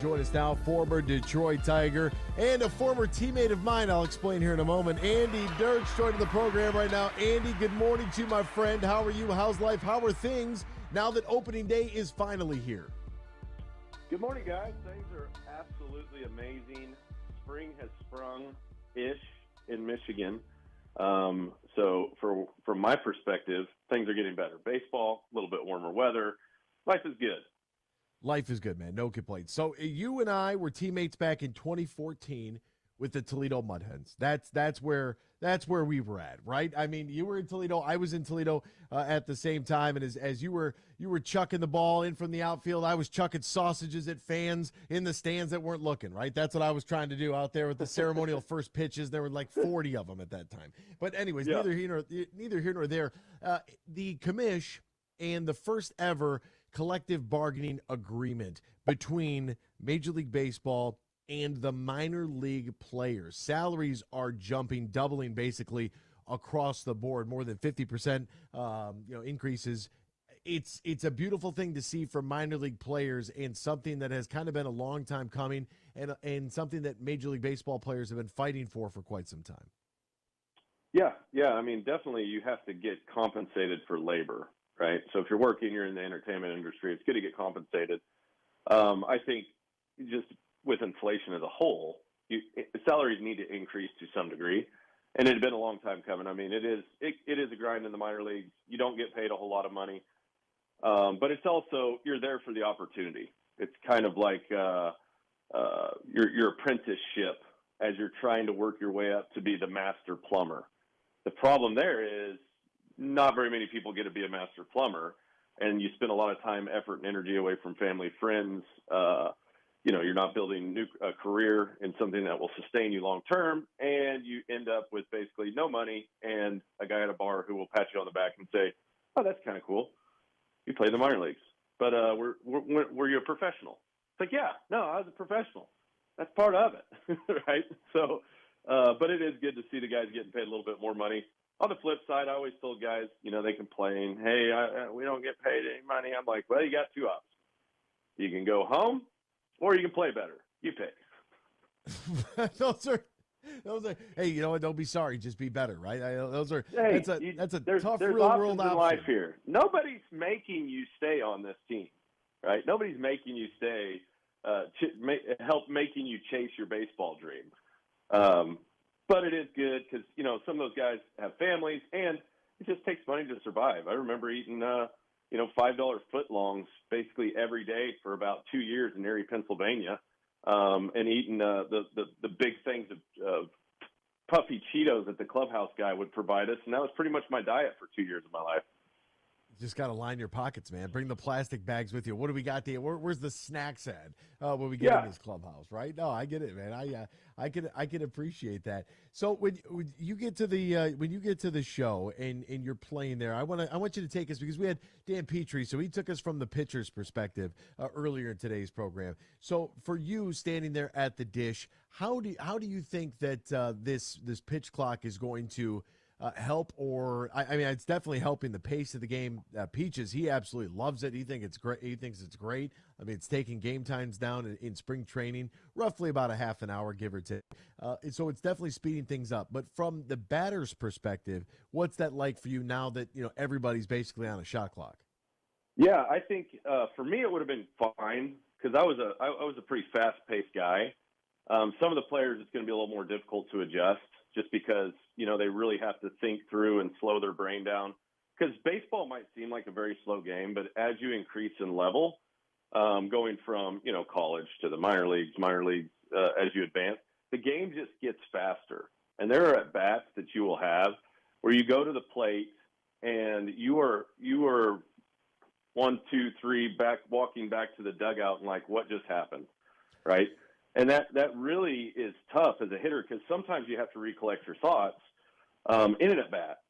Join us now, former Detroit Tiger and a former teammate of mine. I'll explain here in a moment. Andy Dirks joining the program right now. Andy, good morning to you, my friend. How are you? How's life? How are things now that opening day is finally here? Good morning, guys. Things are absolutely amazing. Spring has sprung-ish in Michigan. So from my perspective, things are getting better. Baseball, a little bit warmer weather. Life is good. Life is good, man. No complaints. So you and I were teammates back in 2014 with the Toledo Mud Hens. That's where we were at, right? I mean, you were in Toledo, I was in Toledo at the same time, and as you were chucking the ball in from the outfield, I was chucking sausages at fans in the stands that weren't looking, right? That's what I was trying to do out there with the ceremonial first pitches. There were like 40 of them at that time. But anyways, Yeah. neither here nor there. The commish and the first ever collective bargaining agreement between Major League Baseball and the minor league players. Salaries are jumping, doubling basically across the board, more than 50% increases. It's a beautiful thing to see for minor league players, and something that has kind of been a long time coming, and something that Major League Baseball players have been fighting for quite some time. Yeah. I mean, definitely you have to get compensated for labor, right? So if you're working, you're in the entertainment industry, it's good to get compensated. I think just with inflation as a whole, salaries need to increase to some degree, and it had been a long time coming. I mean, it is a grind in the minor leagues. You don't get paid a whole lot of money, but it's also, you're there for the opportunity. It's kind of like your apprenticeship as you're trying to work your way up to be the master plumber. The problem there is not very many people get to be a master plumber, and you spend a lot of time, effort, and energy away from family, friends. You're not building a career in something that will sustain you long term, and you end up with basically no money and a guy at a bar who will pat you on the back and say, "Oh, that's kind of cool. You play the minor leagues, but were you a professional?" It's like, yeah, no, I was a professional. That's part of it, right? So, but it is good to see the guys getting paid a little bit more money. On the flip side, I always told guys, they complain, "Hey, we don't get paid any money." I'm like, well, you got two options. You can go home, or you can play better. You pick. those are. Hey, you know what? Don't be sorry. Just be better, right? That's a tough there's real world option. in life here. Nobody's making you stay on this team, right? Nobody's making you stay. Help making you chase your baseball dream. But it is good because, some of those guys have families, and it just takes money to survive. I remember eating, $5 footlongs basically every day for about 2 years in Erie, Pennsylvania, and eating the big things of puffy Cheetos that the clubhouse guy would provide us. And that was pretty much my diet for 2 years of my life. Just got to line your pockets, man. Bring the plastic bags with you. What do we got there? Where's the snacks at when we get in this clubhouse, right? No, I get it, man. I can appreciate that. So when you get to the show and you're playing there, I want you to take us, because we had Dan Petrie, so he took us from the pitcher's perspective earlier in today's program. So for you standing there at the dish, how do you think that this pitch clock is going to help? Or I mean, it's definitely helping the pace of the game. Peaches, he absolutely loves it. He thinks it's great. I mean, it's taking game times down in spring training, roughly about a half an hour, give or take. So it's definitely speeding things up. But from the batter's perspective, what's that like for you now that everybody's basically on a shot clock? Yeah, I think for me it would have been fine because I was a pretty fast-paced guy. Some of the players, it's going to be a little more difficult to adjust, just because, they really have to think through and slow their brain down. Because baseball might seem like a very slow game, but as you increase in level, going from, college to the minor leagues, as you advance, the game just gets faster. And there are at-bats that you will have where you go to the plate and you are 1, 2, 3 walking back to the dugout and like, what just happened, right? And that really is tough as a hitter, because sometimes you have to recollect your thoughts in an at-bat.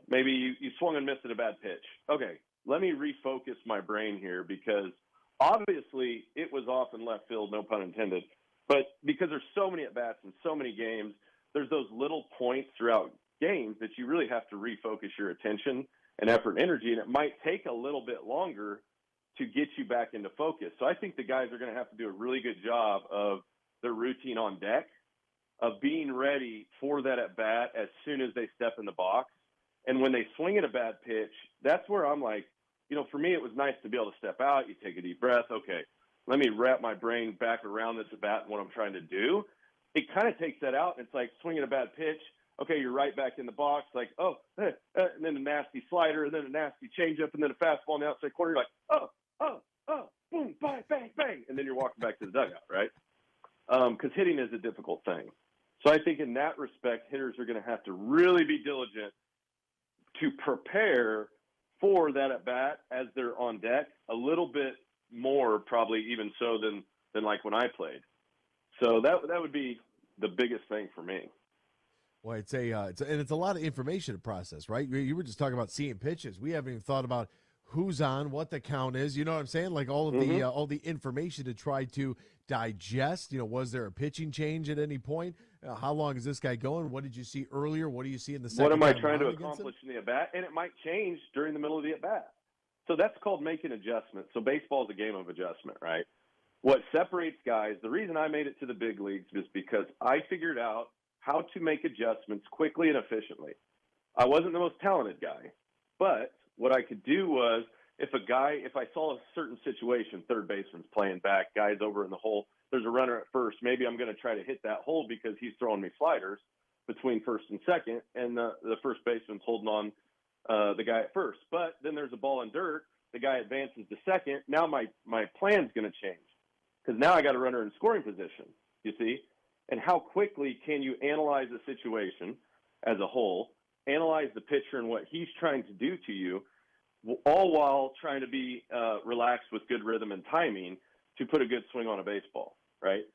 Maybe you swung and missed at a bad pitch. Okay, let me refocus my brain here, because obviously it was off in left field, no pun intended. But because there's so many at-bats and so many games, there's those little points throughout games that you really have to refocus your attention and effort and energy, and it might take a little bit longer to get you back into focus. So I think the guys are going to have to do a really good job of their routine on deck, of being ready for that at bat as soon as they step in the box. And when they swing at a bad pitch, that's where I'm like, for me, it was nice to be able to step out. You take a deep breath. Okay, let me wrap my brain back around this at bat and what I'm trying to do. It kind of takes that out. And it's like swinging a bad pitch. Okay, you're right back in the box. Like, and then a nasty slider, and then a nasty changeup, and then a fastball in the outside corner. You're like, boom, bang, bang, bang. And then you're walking back to the dugout, right? Because hitting is a difficult thing. So I think in that respect, hitters are going to have to really be diligent to prepare for that at bat as they're on deck a little bit more, probably even so than like when I played. So that would be the biggest thing for me. Well, it's a lot of information to process, right? You were just talking about seeing pitches. We haven't even thought about who's on, what the count is. You know what I'm saying? Like all the information to try to digest. Was there a pitching change at any point? How long is this guy going? What did you see earlier? What do you see in the second? What am I trying to accomplish in the at bat? And it might change during the middle of the at bat. So that's called making adjustments. So baseball is a game of adjustment, right? What separates guys, the reason I made it to the big leagues is because I figured out how to make adjustments quickly and efficiently. I wasn't the most talented guy, but what I could do was if I saw a certain situation, third baseman's playing back, guy's over in the hole, there's a runner at first, maybe I'm going to try to hit that hole because he's throwing me sliders between first and second, and the first baseman's holding on the guy at first. But then there's a ball in dirt, the guy advances to second, now my plan's going to change because now I got a runner in scoring position, you see? And how quickly can you analyze the situation as a whole, analyze the pitcher and what he's trying to do to you, all while trying to be relaxed with good rhythm and timing to put a good swing on a baseball, right?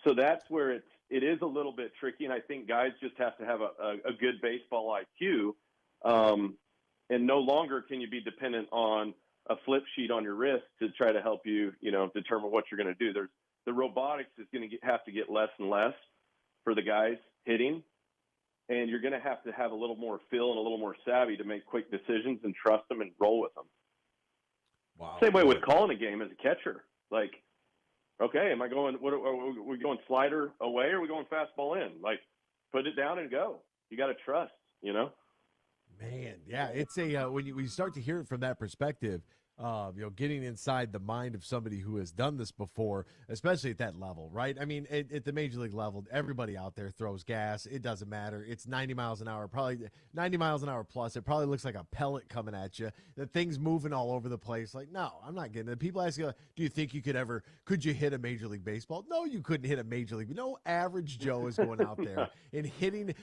So that's where it is a little bit tricky, and I think guys just have to have a good baseball IQ, and no longer can you be dependent on a flip sheet on your wrist to try to help you, determine what you're going to do. The robotics is going to have to get less and less for the guys hitting, and you're going to have a little more feel and a little more savvy to make quick decisions and trust them and roll with them. Wow. Same way with calling a game as a catcher. Like, okay, am I going? Are we going slider away, or are we going fastball in? Like, put it down and go. You got to trust. Man, yeah, it's when you start to hear it from that perspective. Getting inside the mind of somebody who has done this before, especially at that level, right? I mean, at the major league level, everybody out there throws gas. It doesn't matter. It's 90 miles an hour, probably 90 miles an hour plus. It probably looks like a pellet coming at you. The thing's moving all over the place. Like, no, I'm not getting it. People ask you, do you think you could you hit a Major League Baseball? No, you couldn't hit a Major League. No average Joe is going out there and hitting.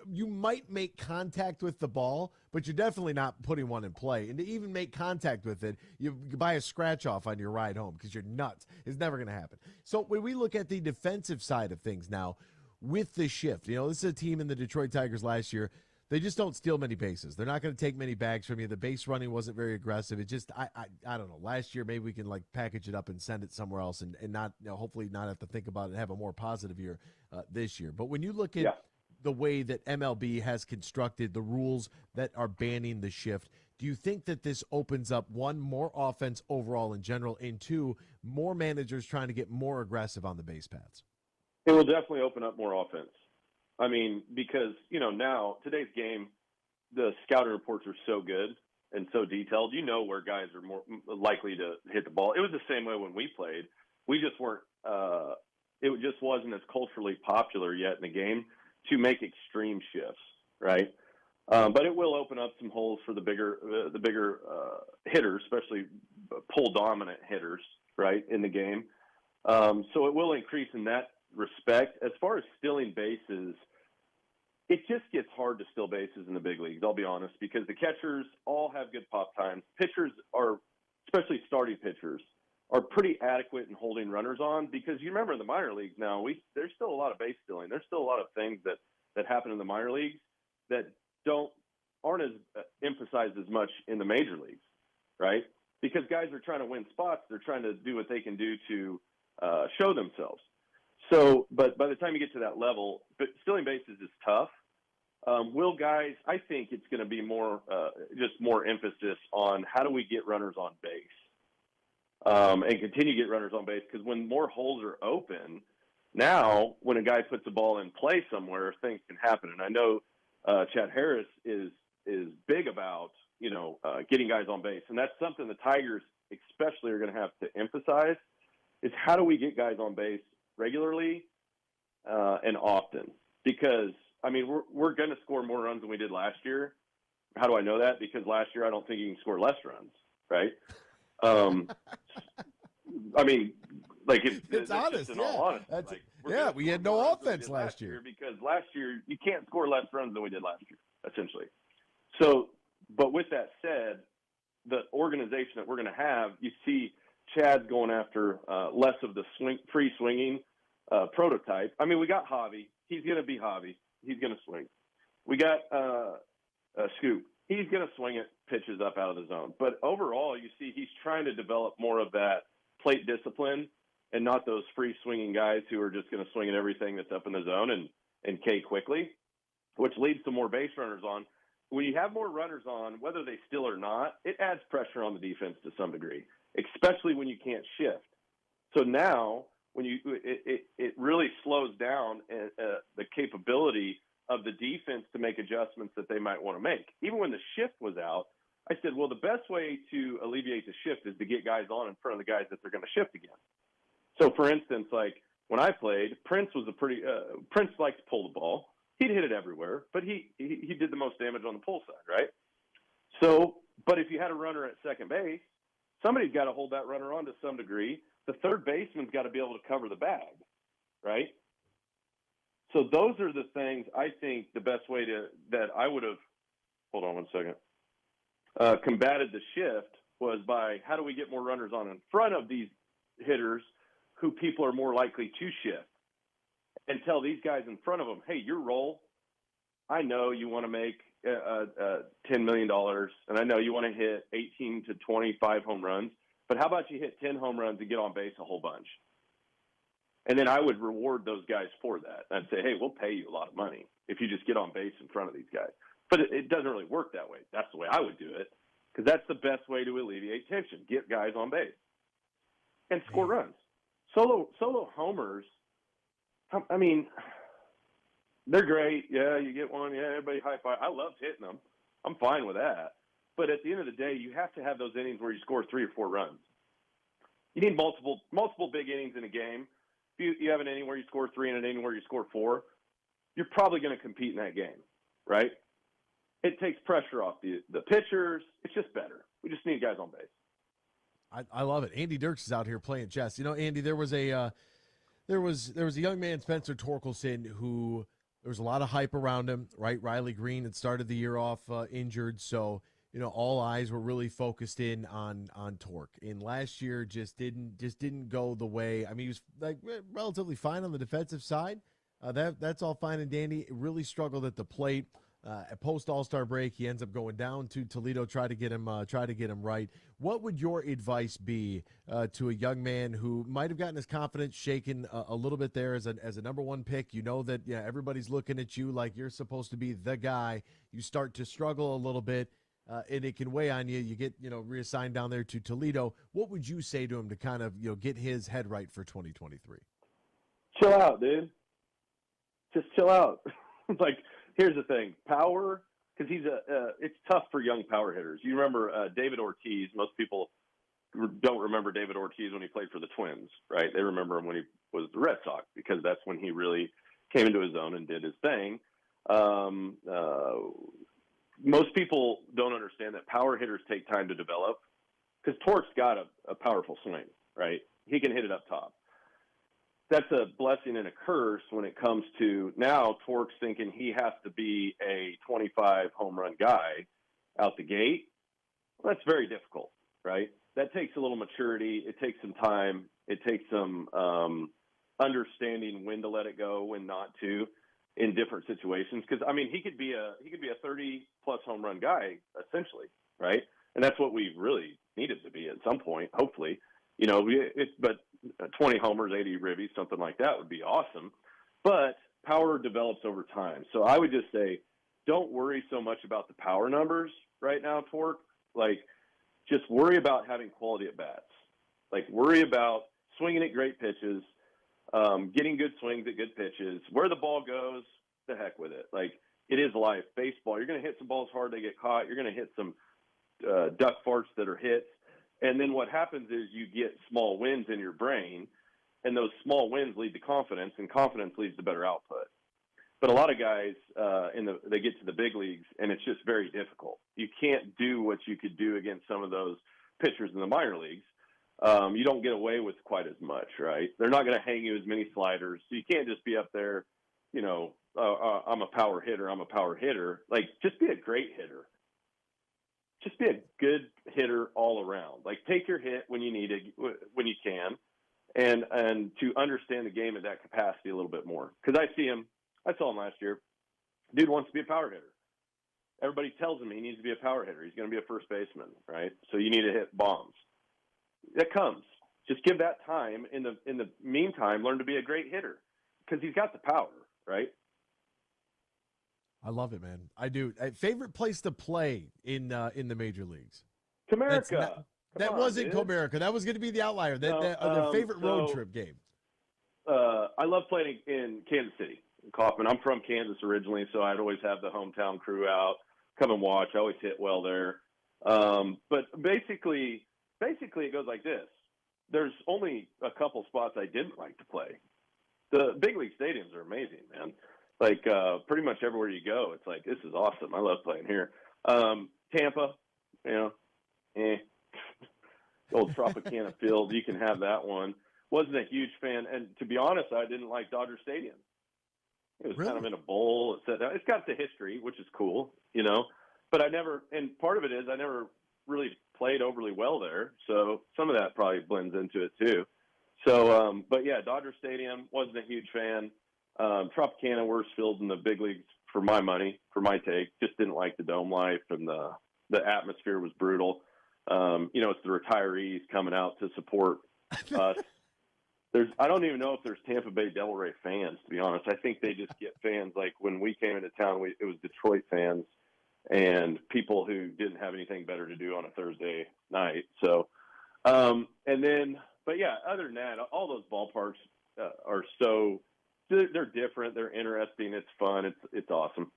You might make contact with the ball, but you're definitely not putting one in play. And to even make contact with it, you buy a scratch off on your ride home because you're nuts. It's never going to happen. So when we look at the defensive side of things now, with the shift, this is a team in the Detroit Tigers last year. They just don't steal many bases. They're not going to take many bags from you. The base running wasn't very aggressive. It just, I don't know. Last year, maybe we can package it up and send it somewhere else and not, hopefully not have to think about it and have a more positive year this year. But when you look at the way that MLB has constructed the rules that are banning the shift, do you think that this opens up, one, more offense overall in general, and two, more managers trying to get more aggressive on the base paths? It will definitely open up more offense. I mean, because, now today's game, the scouting reports are so good and so detailed. Where guys are more likely to hit the ball. It was the same way when we played. We just weren't it just wasn't as culturally popular yet in the game to make extreme shifts, right? But it will open up some holes for the bigger hitters, especially pull dominant hitters, right, in the game. So it will increase in that respect. As far as stealing bases, it just gets hard to steal bases in the big leagues, I'll be honest, because the catchers all have good pop times. Pitchers are, especially starting pitchers, are pretty adequate in holding runners on because you remember in the minor leagues now, there's still a lot of base stealing. There's still a lot of things that happen in the minor leagues that aren't as emphasized as much in the major leagues, right? Because guys are trying to win spots. They're trying to do what they can do to show themselves. So, but by the time you get to that level, but stealing bases is tough. I think it's going to be more, just more emphasis on how do we get runners on base, and continue to get runners on base, because when more holes are open, now when a guy puts the ball in play somewhere, things can happen. And I know Chad Harris is big about, getting guys on base. And that's something the Tigers especially are going to have to emphasize, is how do we get guys on base regularly and often? Because, we're going to score more runs than we did last year. How do I know that? Because last year I don't think you can score less runs, right? It's honest. In all honesty. We had no offense last year. Because last year you can't score less runs than we did last year, essentially. So, but with that said, the organization that we're going to have, you see Chad's going after less of the free swinging prototype. We got Javi. He's going to be Javi. He's going to swing. We got Scoop. He's going to swing it, pitches up out of the zone. But overall, you see he's trying to develop more of that plate discipline and not those free swinging guys who are just going to swing at everything that's up in the zone and K quickly, which leads to more base runners on. When you have more runners on, whether they steal or not, it adds pressure on the defense to some degree, especially when you can't shift. So now when it really slows down the capability of the defense to make adjustments that they might want to make. Even when the shift was out, I said, well, the best way to alleviate the shift is to get guys on in front of the guys that they're going to shift against. So, for instance, like when I played, Prince liked to pull the ball. He'd hit it everywhere, but he did the most damage on the pull side, right? So, but if you had a runner at second base, somebody's got to hold that runner on to some degree. The third baseman's got to be able to cover the bag, right? So those are the things I think the best way that I would have, hold on one second, combated the shift was by how do we get more runners on in front of these hitters who people are more likely to shift, and tell these guys in front of them, hey, your role, I know you want to make $10 million, and I know you want to hit 18 to 25 home runs, but how about you hit 10 home runs and get on base a whole bunch? And then I would reward those guys for that. I'd say, hey, we'll pay you a lot of money if you just get on base in front of these guys. But it doesn't really work that way. That's the way I would do it, because that's the best way to alleviate tension. Get guys on base and score runs. Solo homers, they're great. Yeah, you get one. Yeah, everybody high five. I love hitting them. I'm fine with that. But at the end of the day, you have to have those innings where you score 3 or 4 runs. You need multiple big innings in a game. If you have an inning where you score 3 and an inning where you score 4, you're probably going to compete in that game, right? It takes pressure off the pitchers. It's just better. We just need guys on base. I love it. Andy Dirks is out here playing chess. Andy, there was a young man, Spencer Torkelson, who there was a lot of hype around him, right? Riley Green had started the year off injured, so all eyes were really focused in on Torque. And last year just didn't go the way. He was like relatively fine on the defensive side. That's all fine and dandy. Really struggled at the plate. At post All-Star break, he ends up going down to Toledo, try to get him right. What would your advice be to a young man who might have gotten his confidence shaken a little bit there as a number one pick? You know that everybody's looking at you like you're supposed to be the guy. You start to struggle a little bit, and it can weigh on you. You get reassigned down there to Toledo. What would you say to him to kind of get his head right for 2023? Chill out, dude. Just chill out. Here's the thing, power, because it's tough for young power hitters. You remember David Ortiz. Most people don't remember David Ortiz when he played for the Twins, right? They remember him when he was the Red Sox, because that's when he really came into his own and did his thing. Most people don't understand that power hitters take time to develop, because Torque's got a powerful swing, right? He can hit it up top. That's a blessing and a curse when it comes to now Torque's thinking he has to be a 25 home run guy out the gate. Well, that's very difficult, right? That takes a little maturity. It takes some time. It takes some understanding when to let it go, when not to, in different situations. Because he could be a 30 plus home run guy essentially, right? And that's what we really need him to be at some point, hopefully. But 20 homers, 80 ribbies, something like that would be awesome. But power develops over time. So I would just say, don't worry so much about the power numbers right now, Torque. Just worry about having quality at bats. Like, worry about swinging at great pitches, getting good swings at good pitches. Where the ball goes, the heck with it. Like, it is life. Baseball, you're going to hit some balls hard, they get caught. You're going to hit some duck farts that are hits. And then what happens is you get small wins in your brain, and those small wins lead to confidence, and confidence leads to better output. But a lot of guys, they get to the big leagues, and it's just very difficult. You can't do what you could do against some of those pitchers in the minor leagues. You don't get away with quite as much, right? They're not going to hang you as many sliders. So you can't just be up there, you know, I'm a power hitter. Like, just be a great hitter. Just be a good hitter all around. Like, take your hit when you need it, when you can, and to understand the game at that capacity a little bit more. Because I saw him last year. Dude wants to be a power hitter. Everybody tells him he needs to be a power hitter. He's going to be a first baseman, right? So you need to hit bombs. That comes. Just give that time. In the meantime, learn to be a great hitter because he's got the power, right? I love it, man. I do. Favorite place to play in the major leagues? Comerica. That wasn't Comerica. That was going to be the outlier. The favorite road trip game. I love playing in Kansas City, Kaufman. I'm from Kansas originally, so I'd always have the hometown crew out, come and watch. I always hit well there. But basically it goes like this. There's only a couple spots I didn't like to play. The big league stadiums are amazing, man. Like, pretty much everywhere you go, it's like, this is awesome. I love playing here. Tampa, you know, old Tropicana Field, you can have that one. Wasn't a huge fan. And to be honest, I didn't like Dodger Stadium. It was kind of in a bowl. It's got the history, which is cool, you know. But and part of it is I never really played overly well there. So some of that probably blends into it too. So, but yeah, Dodger Stadium, wasn't a huge fan. Tropicana, worst field in the big leagues for my money, for my take. Just didn't like the dome life, and the atmosphere was brutal. You know, it's the retirees coming out to support us. I don't even know if there's Tampa Bay Devil Ray fans, to be honest. I think they just get fans. Like, when we came into town, it was Detroit fans and people who didn't have anything better to do on a Thursday night. So, but yeah, other than that, all those ballparks are they're different. They're interesting. It's fun. It's awesome.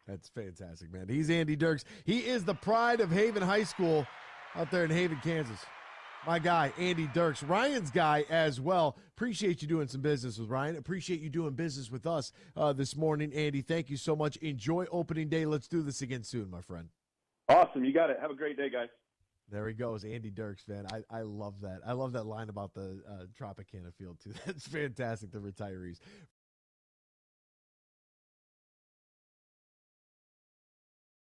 That's fantastic, man. He's Andy Dirks. He is the pride of Haven High School out there in Haven, Kansas. My guy, Andy Dirks. Ryan's guy as well. Appreciate you doing some business with Ryan. Appreciate you doing business with us this morning, Andy. Thank you so much. Enjoy opening day. Let's do this again soon, my friend. Awesome. You got it. Have a great day, guys. There he goes, Andy Dirks, man. I love that. I love that line about the Tropicana Field, too. That's fantastic, the retirees.